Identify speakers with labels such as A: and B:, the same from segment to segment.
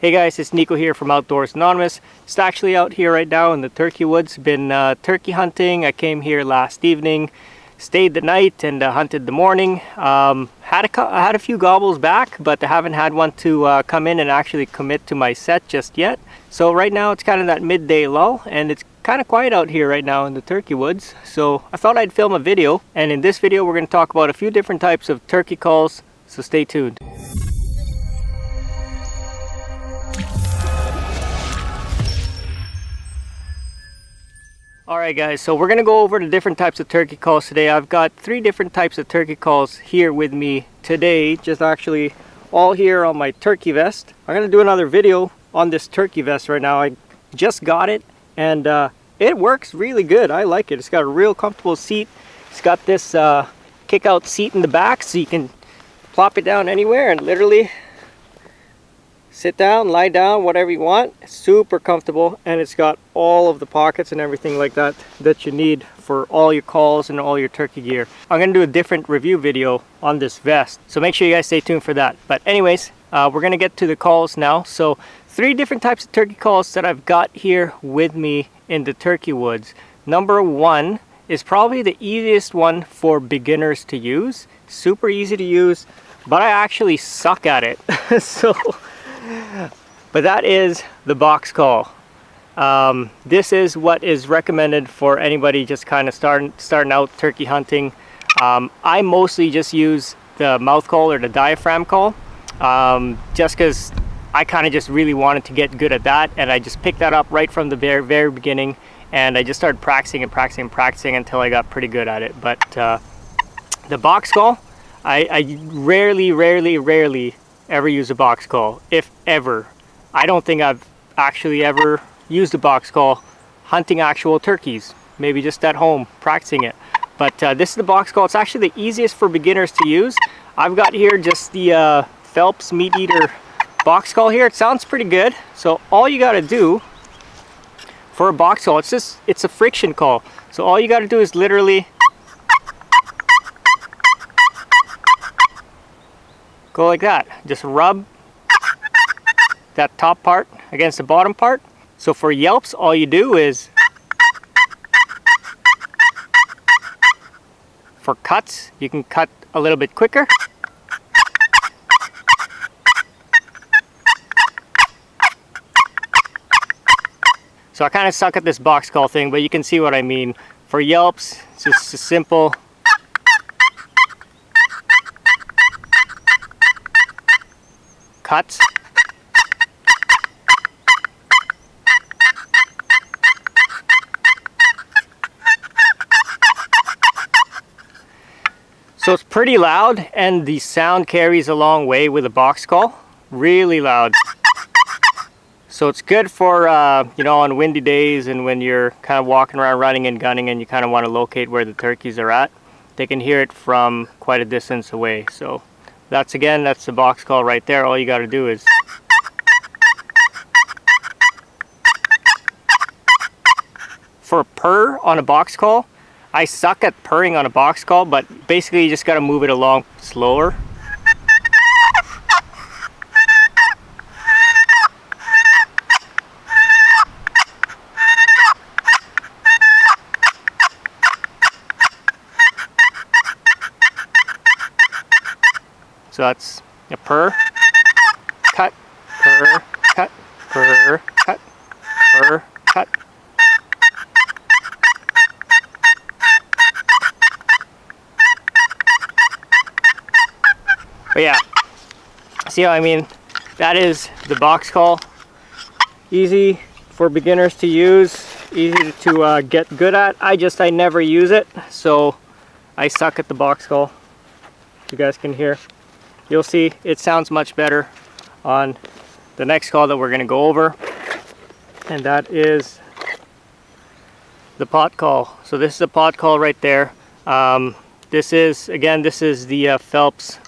A: Hey guys, it's Nico here from Outdoors Anonymous. Just actually out here right now in the turkey woods. Been turkey hunting. I came here last evening, stayed the night, and hunted the morning. Had a few gobbles back, but I haven't had one to come in and actually commit to my set just yet. So right now it's kind of that midday lull, and it's kind of quiet out here right now in the turkey woods. So I thought I'd film a video, and in this video we're going to talk about a few different types of turkey calls. So stay tuned. Alright guys, so we're going to go over the different types of turkey calls today. I've got 3 different types of turkey calls here with me today, just actually all here on my turkey vest. I'm going to do another video on this turkey vest right now. I just got it and it works really good. I like it. It's got a real comfortable seat. It's got this kick out seat in the back so you can plop it down anywhere and literally sit down, lie down, whatever you want. Super comfortable, and it's got all of the pockets and everything like that that you need for all your calls and all your turkey gear. I'm going to do a different review video on this vest, so make sure you guys stay tuned for that. But anyways, we're going to get to the calls now. So 3 different types of turkey calls that I've got here with me in the turkey woods. Number 1 is probably the easiest one for beginners to use. Super easy to use, but I actually suck at it. But that is the box call. This is what is recommended for anybody just kind of starting out turkey hunting. I mostly just use the mouth call or the diaphragm call, just because I kind of just really wanted to get good at that, and I just picked that up right from the very beginning, and I just started practicing until I got pretty good at it. But the box call, I rarely ever use a box call, if ever. I don't think I've actually ever used a box call hunting actual turkeys, maybe just at home practicing it. But this is the box call. It's actually the easiest for beginners to use. I've got here just the Phelps Meat Eater box call here. It sounds pretty good. So all you got to do for a box call, it's a friction call. So all you got to do is literally go like that. Just rub that top part against the bottom part. So for yelps, all you do is, for cuts, you can cut a little bit quicker. So I kind of suck at this box call thing, but you can see what I mean. For yelps, it's just a simple cuts. So it's pretty loud, and the sound carries a long way with a box call. Really loud. So it's good for you know, on windy days and when you're kind of walking around running and gunning and you kind of want to locate where the turkeys are at. They can hear it from quite a distance away. So that's the box call right there. All you got to do is for a purr on a box call. I suck at purring on a box call, but basically you just got to move it along slower. So that's a purr, cut, purr, cut, purr, cut, purr, cut. But yeah, see how I mean? That is the box call. Easy for beginners to use, easy to get good at. I never use it, so I suck at the box call. You guys can hear. You'll see it sounds much better on the next call that we're going to go over, and that is the pot call. So this is a pot call right there. This is the Phelps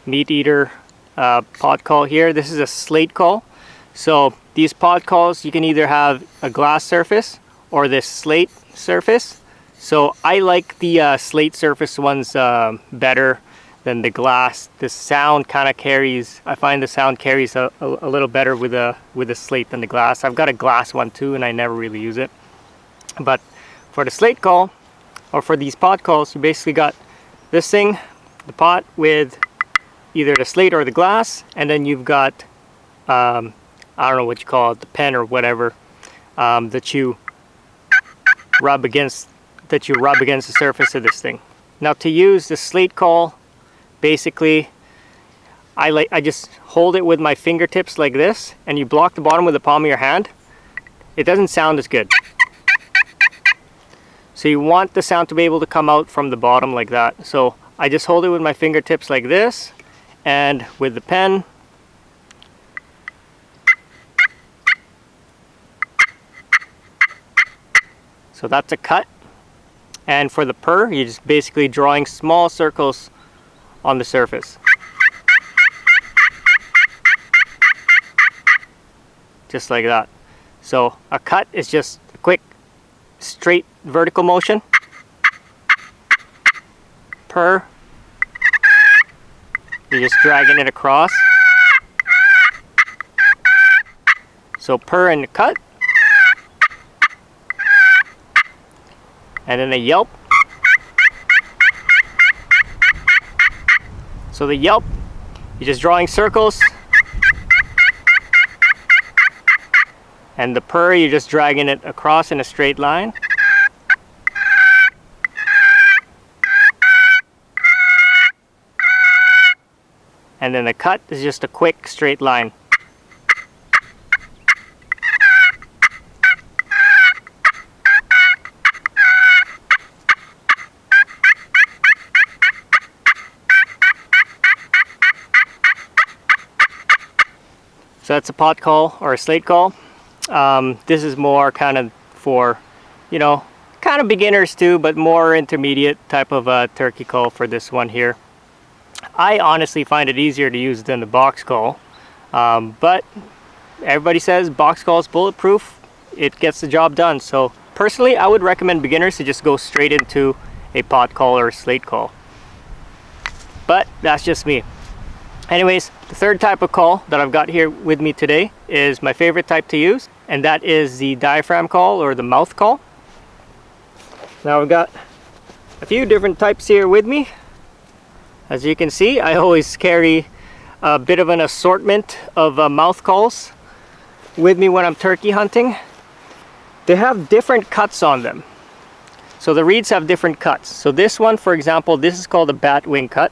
A: Meat Eater pot call here. This is a slate call. So these pot calls, you can either have a glass surface or this slate surface. So I like the slate surface ones better. than the glass. The sound kind of carries, I find the sound carries a little better with a slate than the glass. I've got a glass one too, and I never really use it. But for the slate call, or for these pot calls, you basically got this thing, the pot with either the slate or the glass, and then you've got, I don't know what you call it, the pen or whatever, that you rub against the surface of this thing. Now to use the slate call, basically, I just hold it with my fingertips like this, and you block the bottom with the palm of your hand. It doesn't sound as good. So you want the sound to be able to come out from the bottom like that. So I just hold it with my fingertips like this, and with the pen, so that's a cut. And for the purr, you're just basically drawing small circles on the surface. Just like that. So a cut is just a quick, straight vertical motion. Purr, you're just dragging it across. So purr and a cut. And then a yelp. So the yelp, you're just drawing circles. And the purr, you're just dragging it across in a straight line. And then the cut is just a quick straight line. So that's a pot call or a slate call. This is more kind of for, you know, kind of beginners too, but more intermediate type of a turkey call for this one here. I honestly find it easier to use than the box call, but everybody says box call is bulletproof. It gets the job done. So personally, I would recommend beginners to just go straight into a pot call or a slate call. But that's just me. Anyways, the third type of call that I've got here with me today is my favorite type to use, and that is the diaphragm call or the mouth call. Now I've got a few different types here with me. As you can see, I always carry a bit of an assortment of mouth calls with me when I'm turkey hunting. They have different cuts on them. So the reeds have different cuts. So this one, for example, this is called a bat wing cut.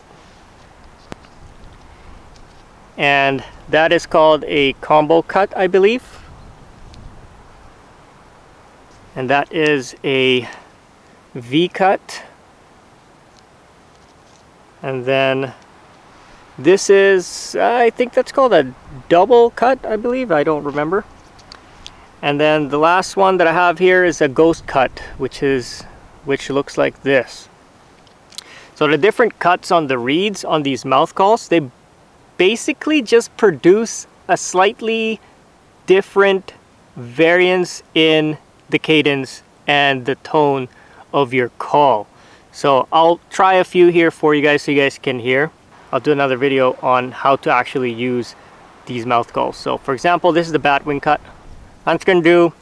A: And that is called a combo cut, I believe. And that is a V cut. And then this is, I think that's called a double cut, I believe. I don't remember. And then the last one that I have here is a ghost cut, which looks like this. So the different cuts on the reeds on these mouth calls, they basically just produce a slightly different variance in the cadence and the tone of your call. So I'll try a few here for you guys so you guys can hear. I'll do another video on how to actually use these mouth calls. So for example, this is the bat wing cut. I'm just gonna do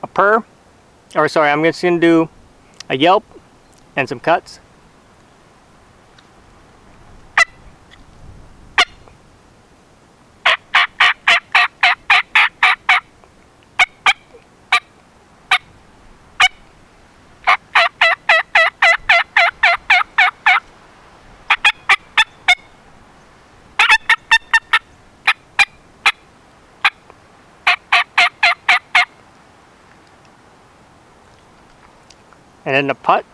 A: a purr, or sorry, I'm just gonna do a yelp and some cuts. And then the putt.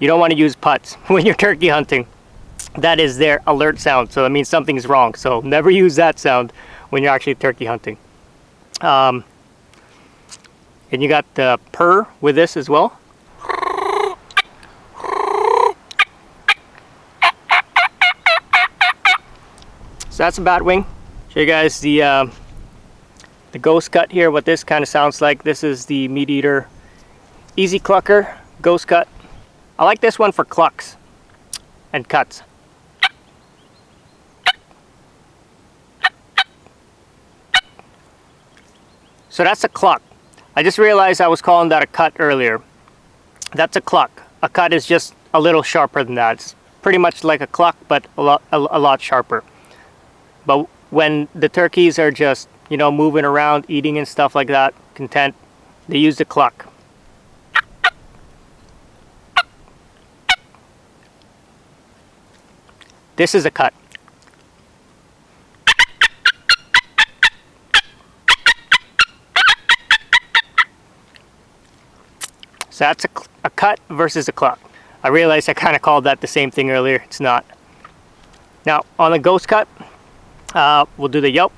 A: You don't want to use putts when you're turkey hunting. That is their alert sound, so that means something's wrong. So never use that sound when you're actually turkey hunting. And you got the purr with this as well. So that's a bat wing. Show you guys the the ghost cut here, what this kind of sounds like. This is the Meat Eater Easy Clucker ghost cut. I like this one for clucks and cuts. So that's a cluck. I just realized I was calling that a cut earlier. That's a cluck. A cut is just a little sharper than that. It's pretty much like a cluck, but a lot sharper. But when the turkeys are just, you know, moving around, eating and stuff like that, content, they use the cluck. This is a cut. So that's a cut versus a cluck. I realized I kind of called that the same thing earlier. It's not. Now on the ghost cut, we'll do the yelp.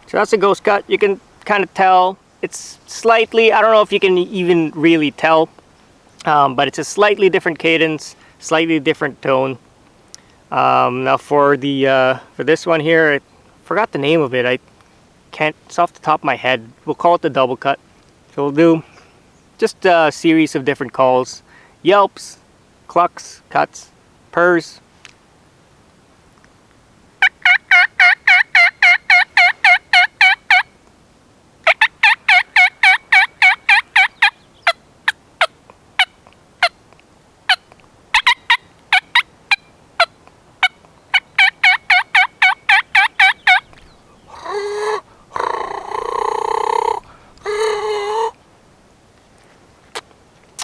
A: So that's a ghost cut. You can kind of tell it's slightly, I don't know if you can even really tell, but it's a slightly different cadence, slightly different tone. Now for this one here, I forgot the name of it. I can't, it's off the top of my head. We'll call it the double cut. So we'll do just a series of different calls: yelps, clucks, cuts, purrs.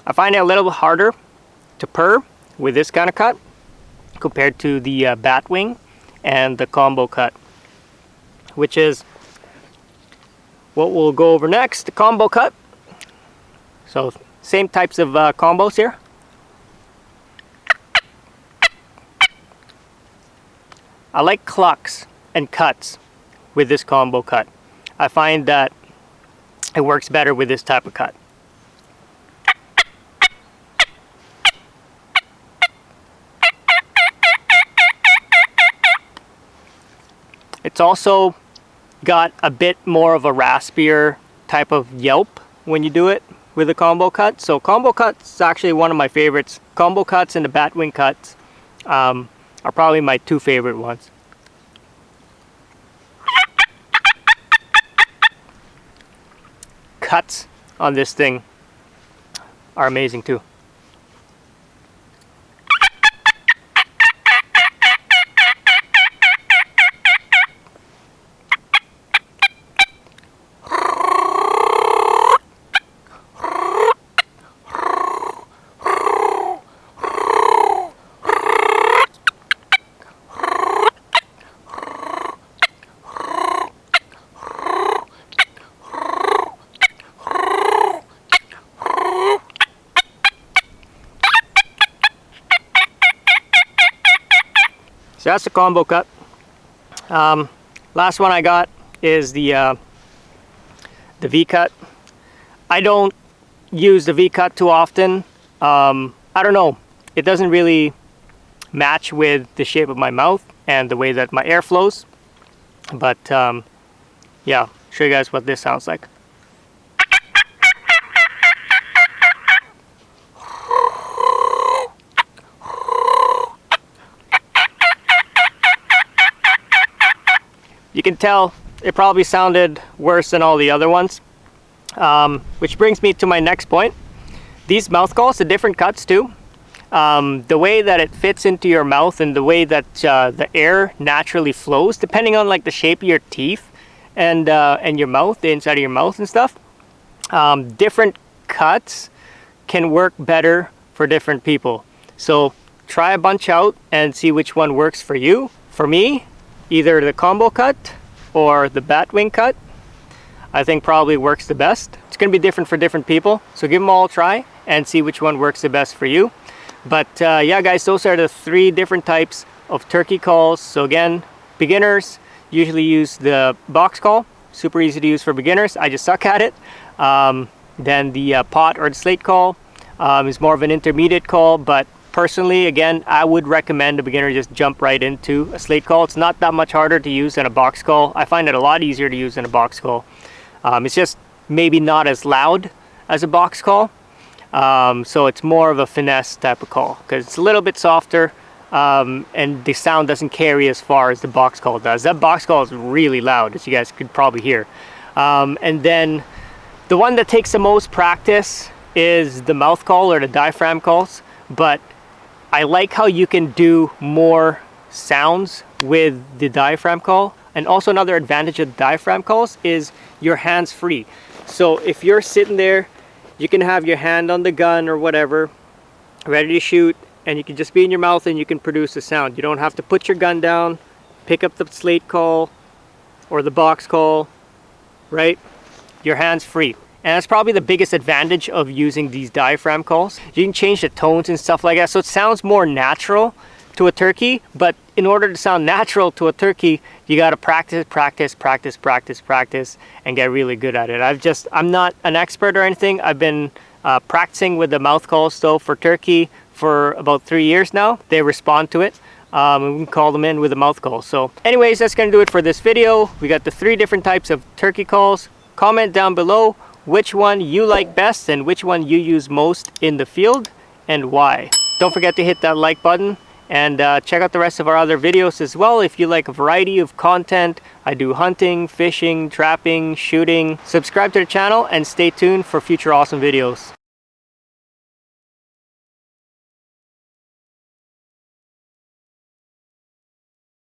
A: I find it a little harder to purr with this kind of cut compared to the bat wing and the combo cut, which is what we'll go over next, the combo cut. So same types of combos here. I like clucks and cuts with this combo cut. I find that it works better with this type of cut. It's also got a bit more of a raspier type of yelp when you do it with a combo cut. So combo cuts is actually one of my favorites. Combo cuts and the batwing cuts are probably my two favorite ones. Cuts on this thing are amazing too. So that's the combo cut. Last one I got is the V cut. I don't use the V cut too often. I don't know. It doesn't really match with the shape of my mouth and the way that my air flows. But yeah, show you guys what this sounds like. You can tell it probably sounded worse than all the other ones, which brings me to my next point. These mouth calls, the different cuts too, the way that it fits into your mouth and the way that the air naturally flows, depending on like the shape of your teeth and your mouth, the inside of your mouth and stuff. Different cuts can work better for different people. So try a bunch out and see which one works for you. For me, either the combo cut or the batwing cut, I think probably works the best. It's going to be different for different people. So give them all a try and see which one works the best for you. But yeah, guys, those are the 3 different types of turkey calls. So again, beginners usually use the box call. Super easy to use for beginners. I just suck at it. Then the pot or the slate call is more of an intermediate call, but personally, again, I would recommend a beginner just jump right into a slate call. It's not that much harder to use than a box call. I find it a lot easier to use than a box call. It's just maybe not as loud as a box call. So it's more of a finesse type of call because it's a little bit softer, and the sound doesn't carry as far as the box call does. That box call is really loud, as you guys could probably hear. And then the one that takes the most practice is the mouth call or the diaphragm calls, but I like how you can do more sounds with the diaphragm call. And also another advantage of diaphragm calls is your hands free. So if you're sitting there, you can have your hand on the gun or whatever, ready to shoot, and you can just be in your mouth and you can produce a sound. You don't have to put your gun down, pick up the slate call or the box call, right? Your hands free. And that's probably the biggest advantage of using these diaphragm calls. You can change the tones and stuff like that, so it sounds more natural to a turkey. But in order to sound natural to a turkey, you got to practice, and get really good at it. I'm not an expert or anything. I've been practicing with the mouth calls though for turkey for about 3 years now. They respond to it. And we can call them in with a mouth call. So anyways, that's going to do it for this video. We got the 3 different types of turkey calls. Comment down below which one you like best and which one you use most in the field and why. Don't forget to hit that like button and check out the rest of our other videos as well. If you like a variety of content, I do hunting, fishing, trapping, shooting. Subscribe to the channel and stay tuned for future awesome videos.